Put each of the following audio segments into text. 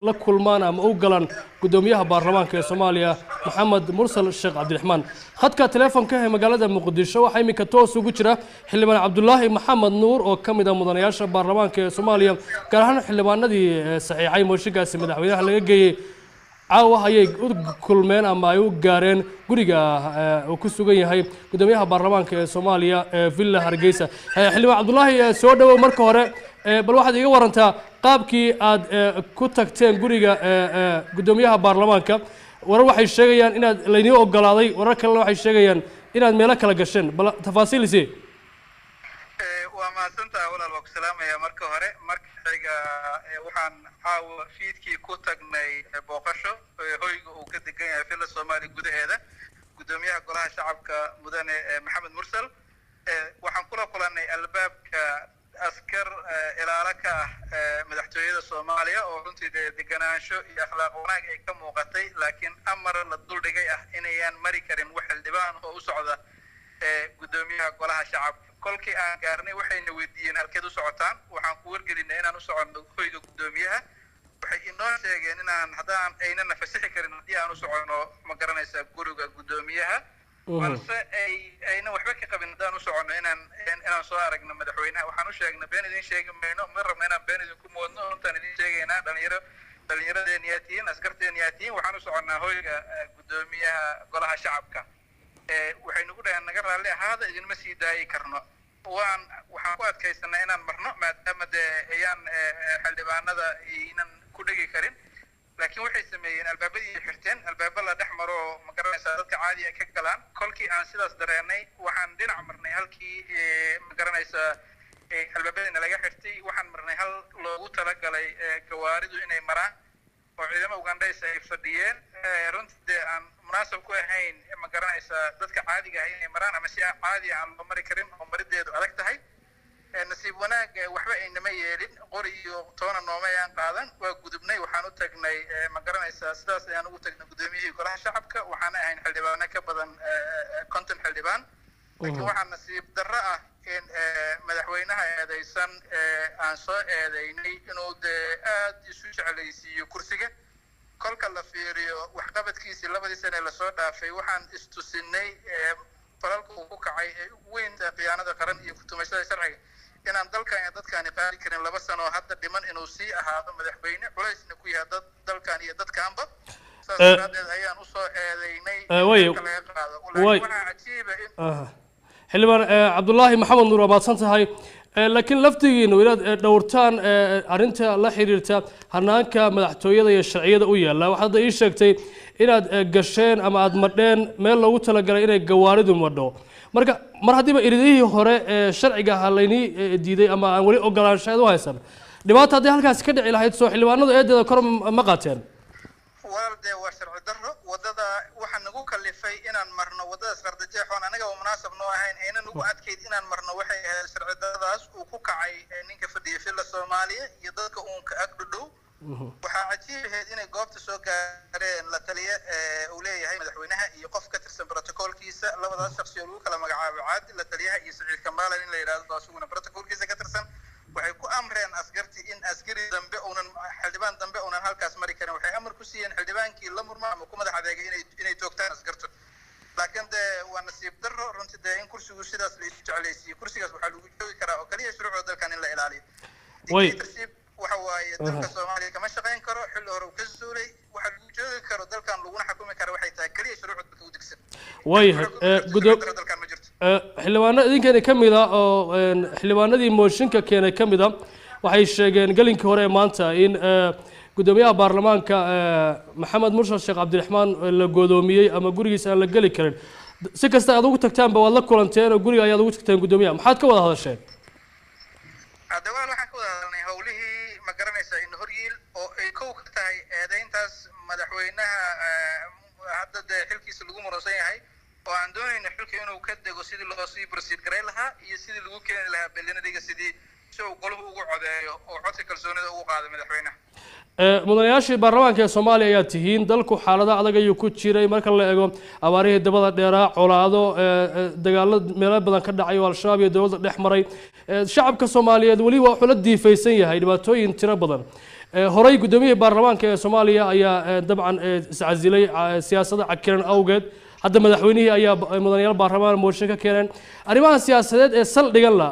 la kulmaan ama u galaan gudoomiyaha baarlamaanka ee Soomaaliya Maxamed Mursal Sheekh Cabdiraxmaan khadka telefoonka ee magaalada Muqdisho waxa imika toos ugu jira xildhibaan Cabdullaahi Maxamed Nuur oo kamid ah mudanayaasha baarlamaanka ee Soomaaliya gaar ahaan xildhibaanadii saxiixay mooshigaasi madaxweynaha laga geeyay caawa ayay u kulmeen ama ay u gaareen guriga uu ku sugan yahay gudoomiyaha baarlamaanka ee Soomaaliya Villa Hargeysa xildhibaan Cabdullaahi soo dhawow marka hore bal waxaad iga warantaa qaabkii aad ku tagteen guriga gudoomiyaha baarlamaanka warar waxay sheegayaan inaad laydin ogolaaday warar kale waxay sheegayaan inaad meelo kala gasheen bal tafaasiilisi waa maasantaa walaal waa ku salaamaya marka hore marka xiga waxaan caawa fiidkii ku tagnay booqasho hoyga uu ka degan yahay Villa Soomaaliya gudaheeda gudoomiyaha golaha shacabka mudane Maxamed Mursal waxaan kula kulanay albaabka askar ilaala ka madaxtooyada Soomaaliya oo runtii deganaansho iyo akhlaaq wanaag ay ka muuqatay laakiin amar la duldhigay inayaan mari karin wax xildhibaan oo u socda gudoomiyaha golaha shacabka kolkii aan gaarnay waxayna weydiiyeen halkeed u socotaan waxaan ku wargelinay inaan u socono hoyga gudoomiyaha waxay inoo sheegeen inaan haddaan aynana fasaxi karin haddii aan u socono ma garanaysaa guriga gudoomiyaha balse ayna waxba ka qabin haddaan u socono inaan soo aragno madaxweynaha waxaan u sheegnay been idin sheegi mayno ma rabno inaan been idinku moodno intaan idin sheegaynaa dhalinyaradeen yaa tihiin askarteen yaa tihiin waxaan u soconnaa hoyga gudoomiyaha golaha shacabka waxay nagu dhaheen naga raalli ahaada idinma sii daayi karno waxaan ku adkaysanaa inaan marno maadaama dee ayaan xildhibaanada aynan ku dhegi karin laakiin waxay sameeyeen albaabadii xirteen albaaba la dhex maro oo ma garanaysaa dadka caadi ay ka galaan kolkii aan sidaas dareenay waxaan dhinac marnay halkii ma garanaysaa albaabadiina laga xirtay waxaan marnay hal loogu talagalay gawaaridu inay maraan oo ciidamo ugandhaysa ay fadhiyeen runtii dee aan munaasab ku ahayn ma garanaysaa dadka caadiga ah inay maraan ama si caadi aan loo mari karin oo marideedu adag tahay nasiib wanaag waxba aynama yeelin qori iyo toona nooma ayaan qaadan waa gudubnay waxaan u tagnay ma garanaysaa sidaas ayaan ugu tagnay gudoomiyihii golaha shacabka waxaan ahayn xildhibaano ka badan 50 xildhibaan laakiin waxaa nasiib darro ah in madaxweynaha eedaysan aan soo eedaynay inuu dee aad isu jeclaysiiyo kursiga kolka la fiiriyo waxqabadkiisii labadii sane lasoo dhaafay waxaan istusinay falalka uu ku kacay ee weyn khiyaanada qaran iyo kutumashada sharciga inaan dalkan iyo dadkaani qaadi karin 2 sano hadda dhiman inuu sii ahaado madaxweyne culaysna ku yahay dalkan iyo dadkaanba saas daraadeed ayaan u soo eedaynay waxaa cajiiba in xildhibaan Cabdullaahi Maxamed Nuur maadsan tahay laakiin laftigiina inaad dhowrtaan arinta la xiriirta hanaanka madaxtooyada iyo sharciyada u yaala waxaad ii sheegtay inaad gasheen ama aad madheen meel loogu talagalay inay gawaaridu madho marka mar hadiiba iridihii hore sharciga halayni diiday ama aan wali ogolaanshaad u haysan dhibaato hadii halkaas ka dhici lahayd soo xildhibaanadu eedeeda kor ma qaateen walde waa sharci darro wadada waxa nagu kalifay inaan marno wadada sardajeexoon anaga oo munaasab noo ahayn ayna nagu adkeyd inaan marno waxay ahayd sharci darradaas uu ku kacay ninka fadhiya Villa Soomaaliya iyo dadka uu ka agdhow waxaa cajiib ahayd inay goobta soo gaareen la taliye uu leeyahay madaxweynaha iyo qof ka tirsan protocolkiisa labadaas shakhsi oo lagu kala magacaabo caadi la taliyaha iyo Saciid Kamaal in la yiraahdo asuguna protocolkiisa ka tirsan waxay ku amreen askarti in askari dambe oonan xildhibaan dambe oonan halkaas mari karin waxay amar ku siiyeen xildhibaankii la murma ama ku madax adeegay inay toogtaan askarta laakiin de waa nasiib darro runtii de in kursigu sidaas la isu jeclaysiiyo kursigaas waxaa lagu joogi karaa oo kaliya shuruucda dalkan in la ilaaliyo waxa waaye dalka Soomaaliya kama shaqeyn karo xilli hore ka suulay waxa lagu joogi karo dalkan laguna xukumi karo waxay tahay kaliya shuruucda dalka u degsan xildhibaano idinkeena kamid ah oo xildhibaanadii mooshinka keenay kamid ah waxay sheegeen galinkii hore maanta in gudoomiyaha baarlamaanka Maxamed Mursal Sheekh Cabdiraxmaan la godoomiyay ama gurigiisa aan la gali karin si kasta aad ugu tagtaan ba wad la kulanteen oo guriga ayaad ugu tagteen gudoomiyaha maxaad ka wada hadasheen adawaan waxaan ka wada hadalnay howlihii ma garanaysaa in horyiil oo ay kow ka tahay eedayntaas madaxweynaha hadda dee xilkiisa lagu muransan yahay oo aan doonayna xilka inuu ka dego sidii loo sii proceed garay lahaa iyo sidii lagu keeni lahaa beelinadiga sidii si uu goluhu ugu codeeyo oo codka kalsoonida ugu qaado madaxweynaha mudanayaashii baarlamaanka ee Soomaaliya ayaa tihiin dalku xaalada adag ayuu ku jiray marka la eego abaarihii dabada dheeraa colaado dagaalada meelo badan ka dhacay oo al-shabaab iyo dawladda dhex maray shacabka Soomaaliyeed wali waa xula diifaysan yahay dhibaatooyin tiro badan horay gudoomiyihii baarlamaanka ee Soomaaliya ayaa dabcan iscazilay siyaasadda cakiran awgeed hadda madaxweynihii ayaa mudanayaal baarlamaan mooshin ka keeneen arrimaha siyaasadeed ee saldhigan la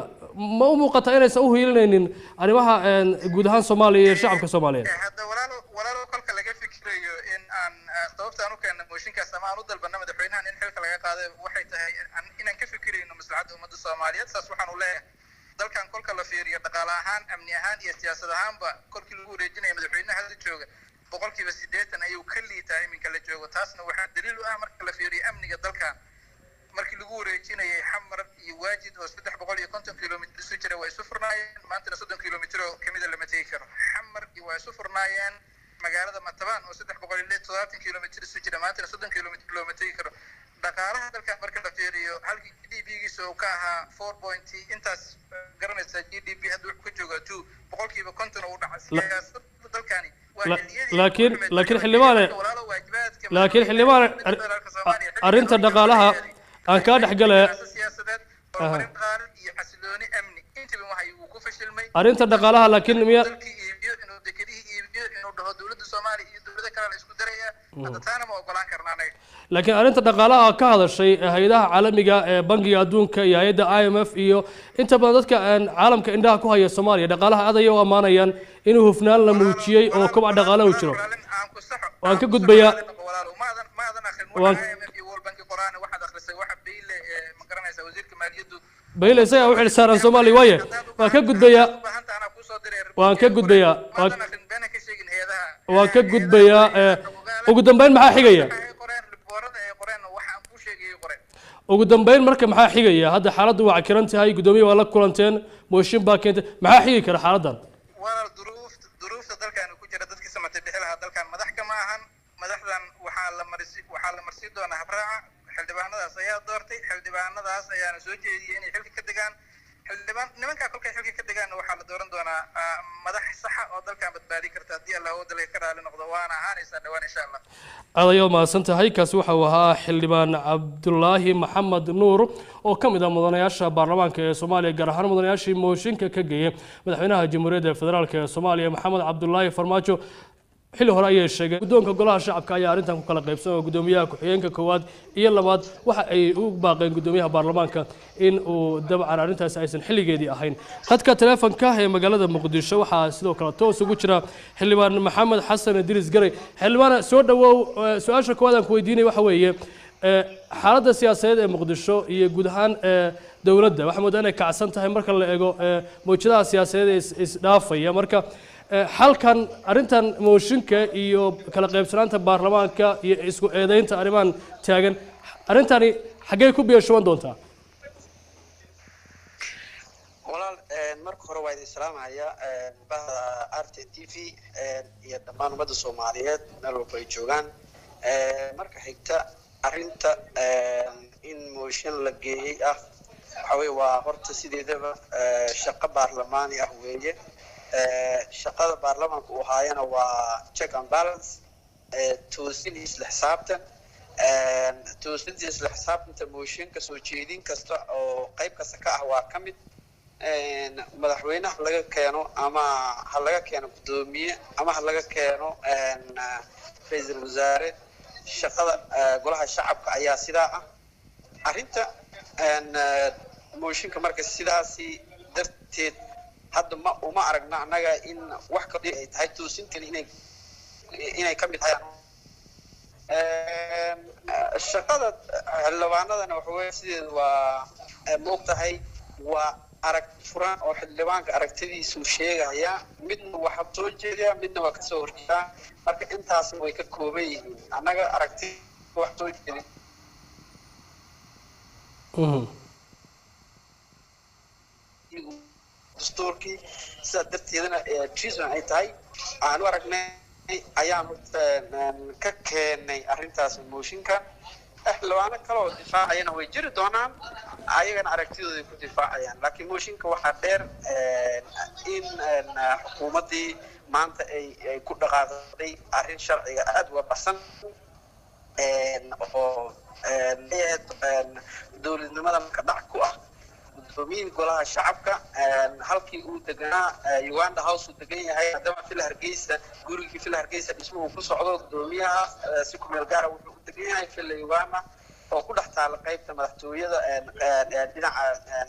ma u muuqata inaysan u hiilinaynin arrimaha guud ahaan Soomaaliya iyo shacabka Soomaaliyeed hadda walaalo kolka laga fikirayo in aan sababta aan u keenno mooshinkaas ama aan u dalbano madaxweynahan in xilka laga qaado waxay tahay inaan ka fikirayno maslaxadda ummadda Soomaaliyeed saas waxaan u leeyahay dalkan kolka la fiiriyo dhaqaale ahaan amni ahaan iyo siyaasad ahaanba kolkii lagu wareejinayo madaxweynaha hadda jooga 80% ayuu ka liitaa iminka la joogo taasna waxaa daliil u ah marka la fiiriyo amniga dalkan markii lagu wareejinayay xamar iyo waajid oo 350 kilomitir isu jira way isu furnaayeen maantana 30 kilomitir oo kamida lama tegi karo xamar iyo way isu furnaayeen magaalada Matabaan oo 370 kilomitir isu jira maantana 30 kilomitir loo tegi karo dhaqaalaha dalkan marka la fiiriyo halkii GDP-giisa uu ka ahaa 4 intaas garanaysa GDP hadda wuxuu ka joogaa 2% uu dhacay siyaasadda dalkani laakiin xildhibaan arrinta dhaqaalaha aan ka dhaxgalay arrinta dhaqaalaha laakiin miya laakiin arrinta dhaqaalaha ka hadashay hay'adaha caalamiga ee bangiga adduunka iyo hay'adda IMF iyo inta badan dadka caalamka indhaha ku haya Soomaaliya dhaqaalaha aad ay u amaanayaan inuu hufnaan la muujiyay oo kobac dhaqaale uu jiro waan ka gudbayaa bayle isaga u xilsaaran Soomaaliya waaye waan ka gudbayaa ugu dambeyn maxaa xigaya ugu dambeyn marka maxaa xigaya hadda xaaladdu waa cakiran tahay gudoomiye waa la kulanteen mooshin baa keentay maxaa xigi kara xaaladdan walaal duruufta dalkan ku jira dadkii samatay bixilaha dalkan madax kama ahan madaxdan waxaa la marsi doonaa habraaca xildhibaanadaas ayaa doortay xildhibaanadaas ayaana soo jeediyay inay xilka ka degaan nimanka kolkay xilka ka degaan waxaa la dooran doonaa madax sax oo dalkan badbaadi karta haddii Allah uu dalay ka raali noqdo waana ahaanaysa dhawaan insha Allah aad ayaad mahadsan tahay kaasi waxa uu ahaa xildhibaan Cabdullaahi Maxamed Nuur oo ka mid ah mudanayaasha baarlamaanka ee Soomaaliya gaar ahaan mudanayaashii mooshinka ka geeyay madaxweynaha Jamhuuriyadda Federaalka ee Soomaaliya Maxamed Cabdullaahi Farmaajo xilli hore ayay sheegeen guddoonka golaha shacabka ayaa arrintan ku kala qaybsan oo gudoomiyaha ku-xigeenka koowaad iyo labaad waxa ay u baaqeen gudoomiyaha baarlamaanka in uu dabcan arrintaas aysan xilligeedii ahayn khadka teleefanka ee magaalada Muqdisho waxaa sidoo kale toos ugu jira xildhibaan Maxamed Xasan Idris Garay xildhibaan soo dhawow su'aasha koowaad aan ku weydiinay waxa weeye xaaladda siyaasadeed ee Muqdisho iyo guud ahaan dawladda waxa moodaa inay kacsan tahay marka la eego mowjadaha siyaasadeed ee isdhaafaya marka halkan arrintan mooshinka iyo kala qaybsanaanta baarlamaanka iyo isku eedeynta arrimahan taagan arrintani xagee ku biyeeshoon doontaa walaal marka hore waa idin salaamaya bahda RTTV iyo dhammaan ummadda Soomaaliyeed meel walba ay joogaan marka xigta arrinta in mooshin la geeyay waxa weeye waa horta sideedaba shaqo baarlamaani weeye shaqada baarlamaanka uu haayana waa check and balance toosin isla xisaabtan toosinta isla xisaabtanta mooshinka soo jeedin kasta oo qayb kasta ka ah waa ka mid madaxweynaha laga keeno ama ha laga keeno gudoomiye ama ha laga keeno ra'iisul wasaare shaqada golaha shacabka ayaa sidaa ah arrinta mooshinka marka sidaasi darteed hadda uma aragna annaga in wax ka dhig ay tahay toosintani inay ka mid tahay shaqada xildhibaanadana waxa weeye sideedu waa moogtahay waa arag furan oo xildhibaanka aragtidiisu sheegaya midna waxa soo jeedaya midna waa ka soo horjeeda marka intaas way ka kooban yihiin annaga aragti wax soo jeedin dastuurkii sidaa darteedana treason ay tahay aan u aragnay ayaan ka keenay arrintaas mooshinka xildhibaano kale oo difaacayana way jiri doonaan ayagana aragtidooda ku difaacayaan laakiin mooshinka waxaa dheer in xukuumaddii maanta ay ku dhaqaaqday arrin sharciga aada uga baxsan oo leeyahay dowladnimada marka dhac ku ah gudoomiyihii golaha shacabka halkii uu deganaa Uganda House uu degan yahay hadaba fil Hargeysa gurigii fil Hargeysa dhismuhu ku socdo gudoomiyaha si ku meel gaar ah wuxuu degan yahay fil Uganda oo ku dhex taal qaybta madaxtooyada dhinaca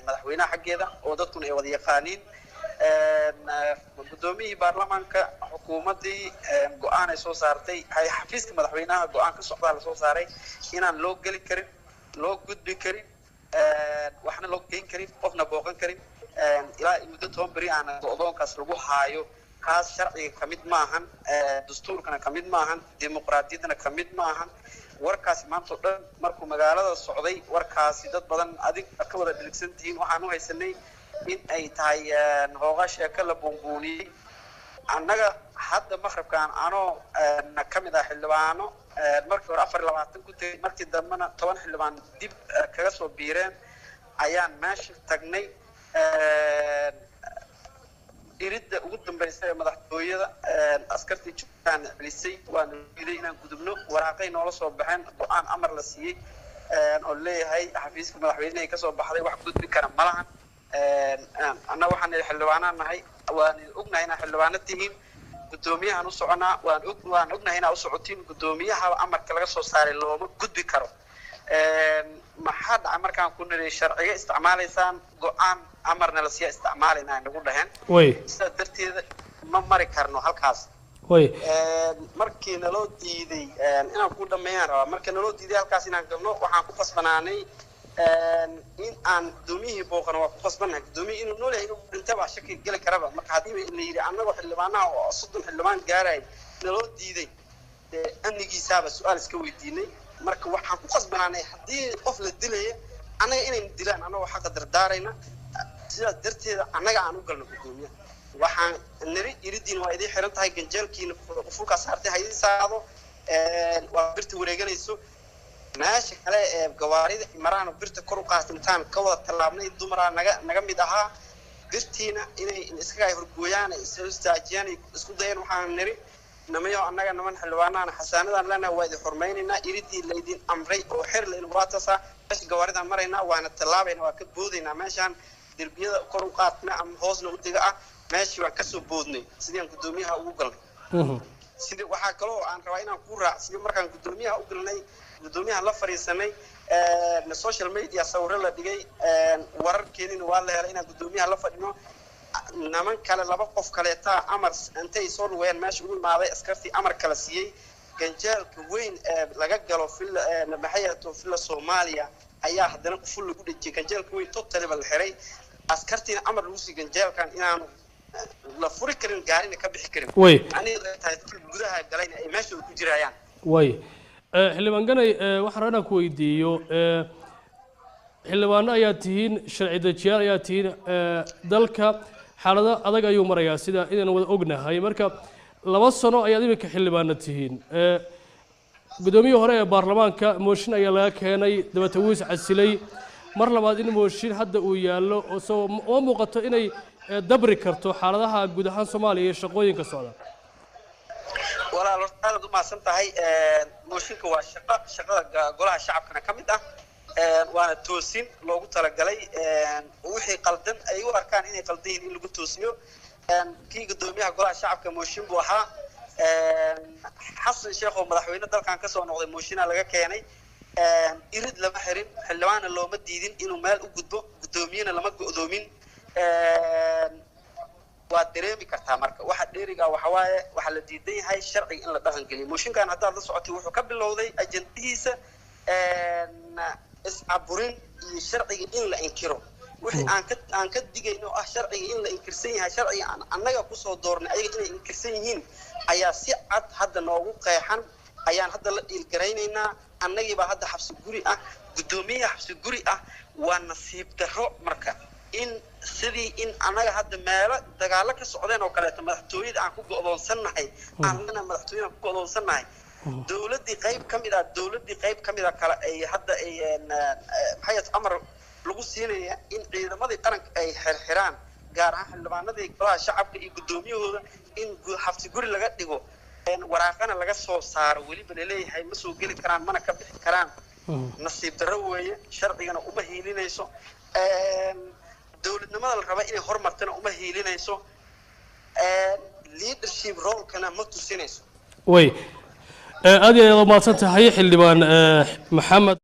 madaxweynaha xaggeeda oo dadkuna ay wada yaqaaniin gudoomiyihii baarlamaanka xukuumadii go'aan ay soo saartay ay xafiiska madaxweynaha go'aan ka socda la soo saaray inaan loo gali karin loo gudbi karin waxna loo geyn karin qofna booqan karin ilaa muddo 10 bari aan go'doonkaas lagu haayo kaas sharciga kamid maahan dastuurkana kamid maahan dimuqraadiyadana kamid maahan warkaasi maanta dhan markuu magaalada socday warkaasi dad badan adig ka wada dhigsantiin waxaan u haysanay in ay tahay hooga sheeko la buunbuuniyay annaga hadda maqribkaan anoo kamid ah xildhibaano markii hore 24 ku tagay markii dambana 10 xildhibaan dib kaga soo biireen ayaan meesha tagnay iridda ugu dambeysay madaxtooyada askartii joogaan celisay waan diiday inaan gudubno waraaqay noola soo baxeen go'aan amar la siiyay oo leeyahay xafiiska madaxweynaha ka soo baxday wax gudbi kara malahan anna waxaan xildhibaanaan nahay waan ognahay inaan xildhibaano tihiin gudoomiyahan u soconaa waan ognahay inaan u socotiin gudoomiyaha amarka laga soo saaray looma gudbi karo maxaa dhacay markaan ku nirey sharciga isticmaalaysaan go'aan amarna la siiya isticmaalayna nagu dhahan sida darteeda ma mari karno halkaas markii naloo diiday inaan ku dhameeyaan rabaa markii naloo diiday halkaas inaan galno waxaan ku qasbanaanay in aan gudoomiyihii booqano waa ku qasbanahay gudoomiye inuu nool yahay inuu dhintaba shaki gali karaba marka haddii la yidhi annagoo xildhibaanaha oo 30 xildhibaan gaaray naloo diiday amnigiisaaba su-aal iska weydiinay marka waxaan ku qasbanaanay haddii qof la dilaya annaga inaynu dilaan annagoo xaqa dardaarayna sidaas darteeda annaga aan u galno gudoomiyaha waxaan niri iridiin waa idin xiran tahay ganjeelkiina qufulka saartay ha idin saado waa birta wareeganayso meesha kale gawaarida imaraan birta kor u qaatintaan ka wada talaabnay dumara naga mid ahaa birtiina inay iskaga horgooyaan isoo istaajiyaan isku dayeen waxaan niri namayo annaga naman xilwaanana xasaanadan lana waa idin xurmeynayna iridii leedin amray oo xir leen waatasa meesha gawaaridan marayna waana talaabayna waa ka boodayna meeshan dirbiyada kor u qaatna ama hoosna u diga ah meeshii waan ka soo boodnay sidii gudoomiyaha ugu galnay sidii waxa kale oo aan rabaa inaan ku raacsiyo markaan gudoomiyaha u galnay gudoomiyaha la fariisanay social media sawirro la dhigay wararkeedina waa la helay inaan gudoomiyaha la fadhino naman kale laba qof kaleeta amar intay soo luween meesha ugu imaaday askartii amar kala siiyay ganjeelka weyn laga galo maxayato fila Soomaaliya ayaa haddana ku ful lagu dhajiyay ganjeelka weyn totally bal xiray askartiina amar lagu siiyay ganjeelkan inaan la furi karin gaarina ka bixi karin aniga tahay gudaha galayna ay meesha ku jirayaan xildhibaan ganay waxaan rabaa inaan ku weydiiyo xildhibaano ayaa tihiin sharci dejiyaal ayaa tihiin dalka xaalado adag ayuu marayaa sida inaan wada ognahay marka 2 sano ayaad iminka xildhibaano tihiin gudoomiyihii hore ee baarlamaanka mooshin ayaa laga keenay dabatawiis casilay mar labaad in mooshin hadda uu yaallo oo muuqato inay dabri karto xaaladaha guud ahaan Soomaaliya iyo shaqooyinka socda walaal aad u maasan tahay mooshinka waa shaqada golaha shacabkana kamid ah waana toosin loogu talagalay wixii qaldan ay u arkaan inay qaldan in lagu toosiyo kii gudoomiyaha golaha shacabka mooshin buu ahaa xasan sheekh oo madaxweyne dalkan ka soo noqday mooshinka laga keenay irid lama xirin xildhibaana looma diidin inuu meel u gudbo gudoomiyana lama go'doomin waa dareemi kartaa marka waxa dheeriga waxa waaye waxa la diidan yahay sharciga in la dhaqan geliyo mooshinkan hadda la socotay wuxuu ka bilowday ajandihiisa iscaburin iyo sharciga in la inkiro wixii aan ka digayno ah sharciga in la inkirsan yahay sharciga annaga ku soo doornay ayaga inay inkirsan yihiin ayaa si cad hadda noogu qeexan ayaan hadda la ilgareynaynaa annagiiba hadda xabsi guri ah gudoomiyaha xabsi guri ah waa nasiib darro marka in sidii in anaga hadda meelo dagaalo ka socdeen oo kale madaxtooyada aan ku go'doonsanahay aanna madaxtooyada ku go'doonsanahay dawladii qayb kamid ah kala ay hadda ay hay'ad amar lagu siinaya in ciidamadii qaranka ay xirxiraan gaar ahaan xildhibaanadii golaha shacabka iyo gudoomiyahooda in xabsi guri laga dhigo waraaqana laga soo saaro waliba leeyahay ma soo gali karaan mana ka bixi karaan nasiib darro weeye sharcigana uma hiilinayso dowladnimada la raba inay horumartana uma hiilinayso leadership role kana ma tusinayso way aad iyo aad maadsan tahay xildhibaan maxamed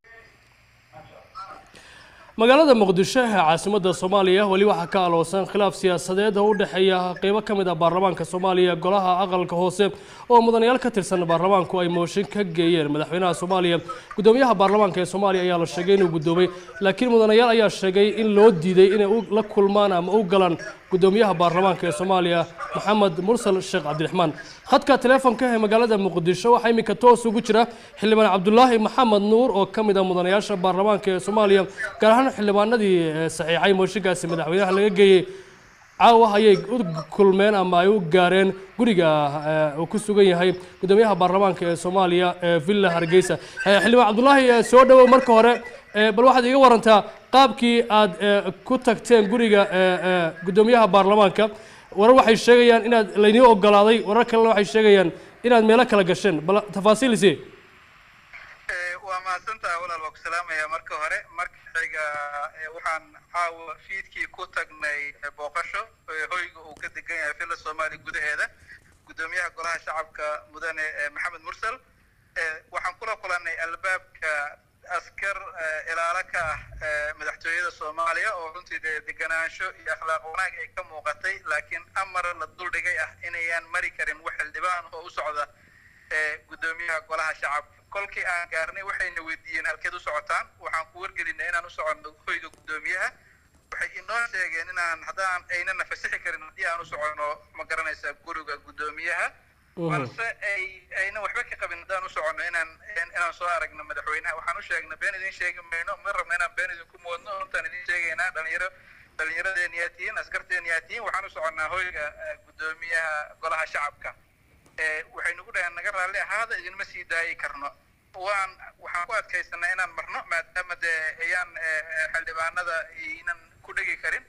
magaalada muqdisho ee caasimadda Soomaaliya wali waxa ka aloosan khilaaf siyaasadeed oo u dhaxeeya qaybo kamid ah baarlamaanka Soomaaliya golaha aqalka hoose oo mudanayaal ka tirsan baarlamaanku ay mooshin ka geeyeen madaxweynaha Soomaaliya gudoomiyaha baarlamaanka ee Soomaaliya ayaa la sheegay inuu gudoomay laakiin mudanayaal ayaa sheegay in loo diiday inay la kulmaan ama u galaan gudoomiyaha baarlamaanka ee Soomaaliya Maxamed Mursal Sheekh Cabdiraxmaan khadka telefoonka ee magaalada Muqdisho waxa imika toos ugu jira xildhibaan Cabdullaahi Maxamed Nuur oo kamid ah mudanayaasha baarlamaanka ee Soomaaliya gaar ahaan xildhibaanadii saxiixay mooshinkaasi madaxweynaha laga geeyay caawa ayay u kulmeen ama ay u gaareen guriga oo ku sugan yahay gudoomiyaha baarlamaanka ee Soomaaliya Villa Hargeysa xildhibaan Cabdullaahi soo dhawow marka hore bal waxaad iga warantaa qaabkii aad ku tagteen guriga gudoomiyaha baarlamaanka warar waxay sheegayaan inaad laynii ogolaaday warar kale waxay sheegayaan inaad meelo kala gasheen bal tafaasiilisi waa maasantaa walaal waa ku salaamaya marka hore marka xiga waxaan caawa fiidkii ku tagnay booqasho hoyga uu ka degan yahay Villa Soomaaliya gudaheeda gudoomiyaha golaha shacabka mudane Maxamed Mursal waxaan kula kulanay albaabka askar ilaala ka madaxtooyada Soomaaliya oo runtii deganaansho iyo akhlaaq wanaag ay ka muuqatay laakiin amar la duldhigay inayaan mari karin wax xildhibaan oo u socda gudoomiyaha golaha shacabka kolkii aan gaarnay waxayna weydiiyeen halkeed u socotaan waxaan ku wargelinay inaan u socono hoyga gudoomiyaha waxay inoo sheegeen inaan haddaan aynana fasaxi karin haddii aan u socono ma garanaysaa guriga gudoomiyaha balse ayna waxba ka qabin haddaan u socono inaan soo aragno madaxweynaha waxaan u sheegnay been idin sheegi mayno ma rabno inaan been idinku moodno runtaan idin sheegaynaa dhalinyaradeen yaa tihiin askarteen yaa tihiin waxaan u soconnaa hoyga gudoomiyaha golaha shacabka waxay nagu dhaheen naga raalli ahaada idinma sii daayi karno waxaan ku adkaysanaa inaan marno maadaama ayaan xildhibaanada aynan ku dhegi karin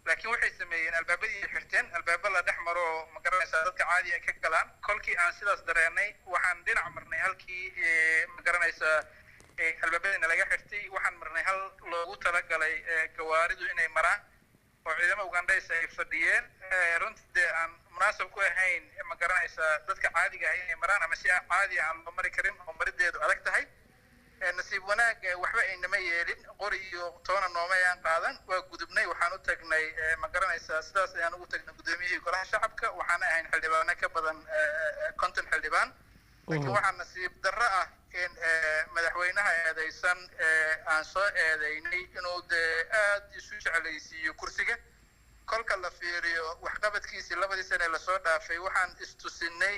laakiin waxay sameeyeen albaabadii xirteen albaaba la dhex maro ma garanaysaa dadka caadi ay ka galaan kolkii aan sidaas dareenay waxaan dhinac marnay halkii ma garanaysaa albaabadiina laga xirtay waxaan marnay hal loogu talagalay gawaaridu inay maraan oo ciidamo Ugandhaysa ay fadhiyeen runtii aan munaasab ku ahayn ma garanaysaa dadka caadiga ah inay maraan ama si caadi aan loo mari karin oo marideedu adag tahay nasiib wanaag waxba aynama yeelin qori iyo toona nooma ayaan qaadan waa gudubnay waxaan u tagnay ma garanaysaa sidaas ayaan ugu tagnay gudoomiyihii golaha shacabka waxaan ahayn xildhibaano ka badan 50 xildhibaan laakiin waxaa nasiib darro ah in madaxweynaha eedaysan aan soo eedaynay inuu aad isu jeclaysiiyo kursiga kolka la fiiriyo waxqabadkiisii 2 sano la soo dhaafay waxaan istusinay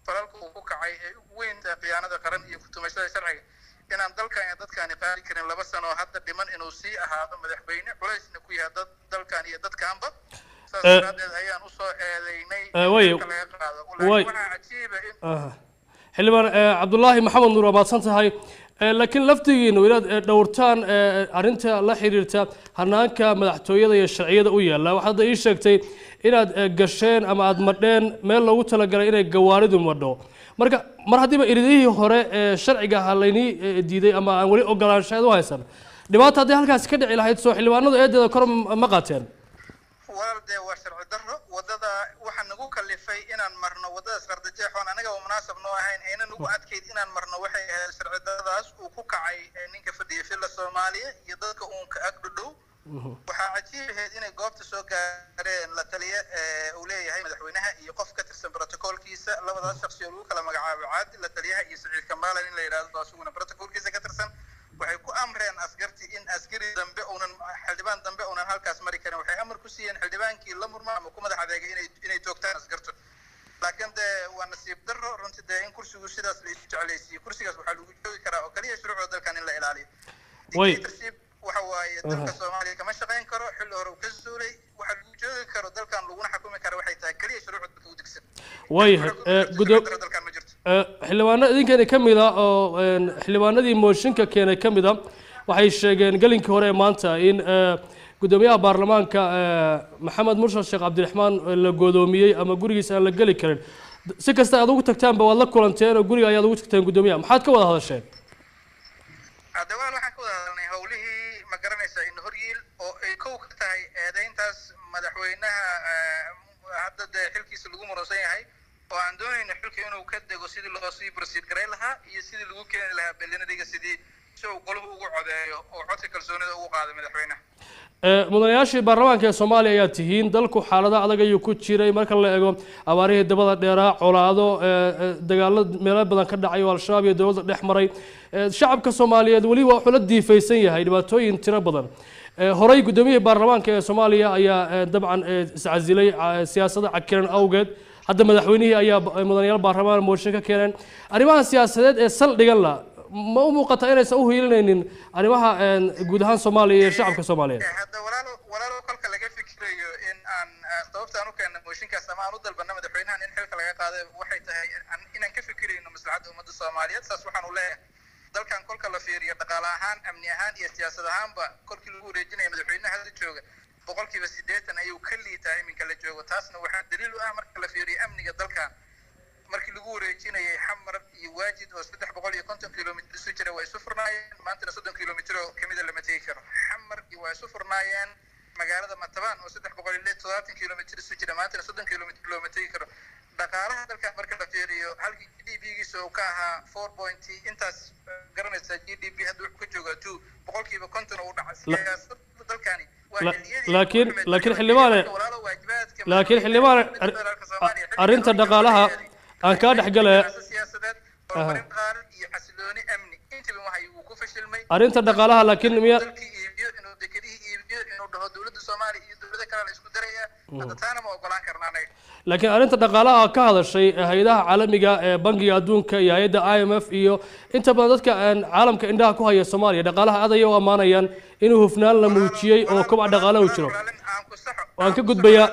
falalka uu ku kacay ee ugu weynta khiyaanada qaran iyo ku tumashada sharciga inaan dalkan iyo dadkaan qaadi karin 2 sano hadda dhiman inuu sii ahaado madaxweyne culaysna ku yahay dalkan iyo dadkaanba saasaadeed ayaan u soo eedaynay waxaa cajiiba xildhibaan Cabdullaahi Maxamed Nuur abaadsan tahay laakiin laftigiinu inaad dhowrtaan arinta la xiriirta hanaanka madaxtooyada iyo sharciyada u yaala waxaad ii sheegtay inaad gasheen ama aad madheen meel loogu talagalay inay gawaaridu madho marka mar hadiiba iridihii hore sharciga halayni diiday ama aan wali ogolaanshaad u haysan dhibaato haddii halkaas ka dhici lahayd soo xildhibaanadu eedeeda kor ma qaateen walde waa sharci darro wadada waxa nagu kalifay inaan marno wadada sardajeexoon anaga oo munaasab noo ahayn ayna nagu adkeyd inaan marno waxay ahayd sharci darradaas uu ku kacay ninka fadhiya Villa Soomaaliya iyo dadka uun ka ag dhow waxaa cajiib ahayd inay goobta soo gaareen la taliye uu leeyahay madaxweynaha iyo qof ka tirsan protocolkiisa labadaas shakhsi oo lagu kala magacaabo caadi la taliyaha iyo Saciid Kamaal in la yiraahdo asuguna protocolkiisa ka tirsan waxay ku amreen askarti in askari dambe uunan xildhibaan dambe uunan halkaas mari karin waxay amar ku siiyeen xildhibaankii la murma ama ku madax adeegay inay toogtaan askartu laakiin waa nasiib darro runtii in kursigu sidaas la isu jeclaysiiyo kursigaas waxaa lagu joogi karaa oo kaliya shuruucda dalkan in la ilaaliyo waxa waaye dalka Soomaaliya kama shaqeyn karo xilli hore uu ka suulay waxa lagu joogi karo dalkan laguna xukumi karo waxay tahay kaliya shuruucda dalka u degsan xildhibaano idinkeena ka mid ah oo xildhibaanadii mooshinka keenay ka mid ah waxay sheegeen galinkii hore maanta in gudoomiyaha baarlamaanka Maxamed Mursal Sheekh Cabdiraxmaan la godoomiyay ama gurigiisa aan la gali karin si kasta aad ugu tagtaan ba wad la kulanteen oo guriga ayaad ugu tagteen gudoomiyaha maxaad ka wada hadasheen hadawaan waxaan ka wada hadalnay howlihii ma garanaysaa in horyiil oo ay kow ka tahay lagu muransan yahay oo aan doonayna xilka inuu ka dego sidii loo sii proceed garay lahaa iyo sidii lagu keeni lahaa belinadiga sidii si uu goluhu ugu codeeyo oo codka kalsoonida ugu qaado madaxweynaha mudanayaashii baarlamaanka ee Soomaaliya ayaa tihiin dalku xaalada adag ayuu ku jiray marka la eego abaarihii dabada dheeraa colaado dagaalo meelo badan ka dhacay oo al-shabaab iyo dawladda dhex maray shacabka Soomaaliyeed wali waa xula diifaysan yahay dhibaatooyin tiro badan horay gudoomiyihii baarlamaanka ee Soomaaliya ayaa dabcan iscazilay siyaasadda cakiran awgeed hadda madaxweynihii ayaa mudanayaal baarlamaan mooshin ka keeneen arrimaha siyaasadeed ee saldhigan la ma u muuqata inaysan u hiilinaynin arrimaha guud ahaan Soomaaliya iyo shacabka Soomaaliyeed hadda walaalo kolka laga fikirayo in aan sababta aan u keenno mooshinkaas ama aan u dalbano madaxweynahan in xilka laga qaado waxay tahay inaan ka fikirayno maslaxadda ummadda Soomaaliyeed saas waxaan u leeyahay dalkan kolka la fiiriyo dhaqaale ahaan amni ahaan iyo siyaasad ahaanba kolkii lagu wareejinayo madaxweynaha hadda jooga boqolkiiba 80 ayuu ka liitaa iminka la joogo taasna waxaa daliil u ah marka la fiiriyo amniga dalkan markii lagu wareejinayay xamar iyo waajid oo 350 kilomitir isu jira waa isu furnaayeen maantana 30 kilomitir oo kamida lama tegi karo xamar iyo waa isu furnaayeen magaalada Matabaan oo 370 kilomitir isu jira maantana 30 kilomitir lama tegi karo dhaqaalaha dalka marka la fiiriyo halkii GDP-giisa oo ka ahaa 4 intaas garanaysa GDP hadda ku jooga 2 boqolkiiba 50 oo dhacay siyaasadda dalkani laakiin xildhibaan arrinta dhaqaalaha aan ka dhaxgalay arrinta dhaqaalaha laakiin miya laakiin arrinta dhaqaalaha ka hadashay hay'adaha caalamiga ee bangiga adduunka iyo hay'adda IMF iyo inta badan dadka caalamka indhaha ku haya Soomaaliya dhaqaalaha aad ayay u amaanayaan inuu hufnaan la muujiyay oo kobac dhaqaale u jiro waan ka gudbayaa